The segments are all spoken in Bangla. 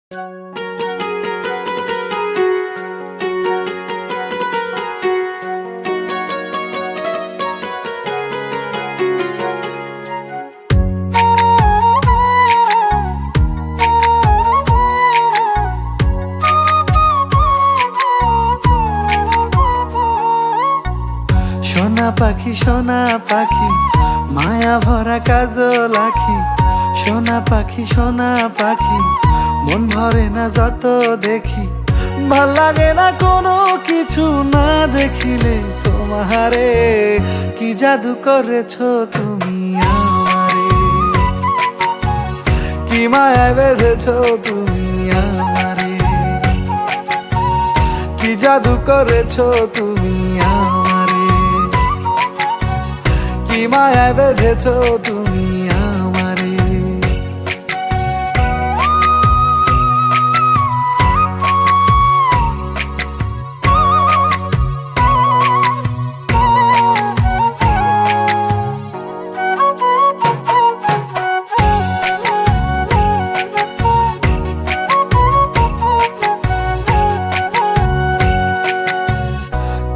সোনা পাখি মায়া ভরা কাজল আঁখি। সোনা পাখি মন ভরে না যত দেখি। ভাল লাগে না কোনো কিছু না দেখিলে তোমারে। কি জাদু করেছো তুমি আমারে, কি মায়া বেঁধেছো তুমি আমারে। কি জাদু করেছো তুমি আমারে, কি মায়া বেঁধেছো তুমি আমারে।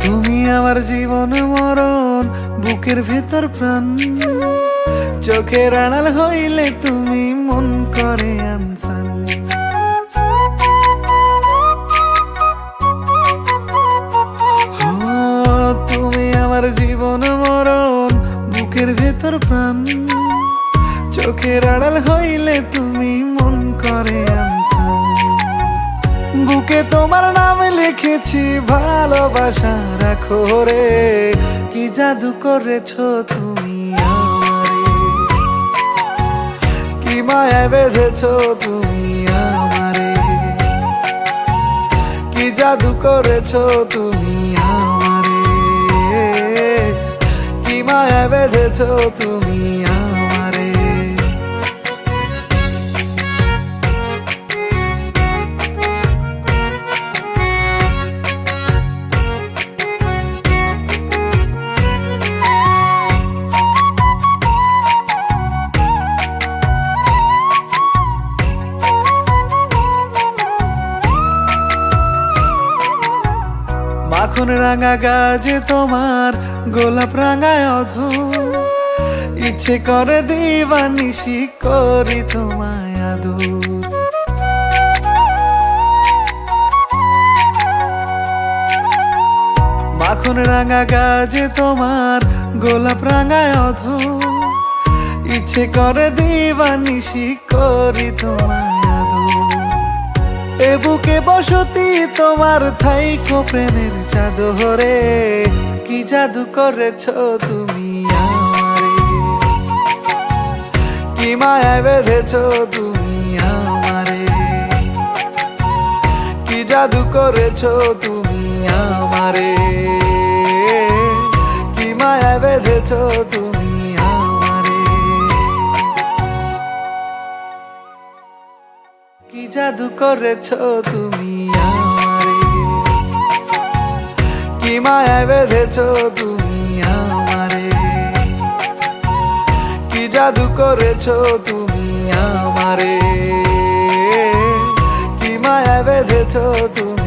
তুমি আমার জীবন মরণ, বুকের ভেতর প্রাণ। চোখের আড়াল হইলে তুমি মন করে আনসান। তুমি আমার জীবন মরণ, বুকের ভেতর প্রাণ। চোখের আড়াল হইলে তুমি মন করে আনসান। বুকে তোমার নাম লিখেছি ভালোবাসা রাখো রে। কি জাদু করেছো তুমি আমারে, কি মায়া বেঁধেছো তুমি আমারে। কি জাদু করেছো তুমি আমারে, কি মায়া বেঁধেছো তুমি আমারে। মাখন রাঙা গাজে তোমার গোলাপ রাঙায় অধর। ইচ্ছে করে দিবানিশি করি তোমায় আদর। মাখন রাঙা গাজে তোমার গোলাপ রাঙায় অধর। ইচ্ছে করে দিবানিশি করি তোমায় আদর। এ বুকে বসতি তোমার থাইকো প্রেমের চাদরে। কি জাদু করেছো তুমি আমারে, কি মায়া বেঁধেছো তুমি আমারে। কি জাদু করেছো তুমি আমারে, কি মায়া বেঁধেছো তুমি আমারে। কি জাদু করেছো তুমি আমারে, কি মায়া বেঁধেছো তুমি আমারে। কি জাদু করেছো তুমি আমারে, কি মায়া বেঁধেছো তুমি।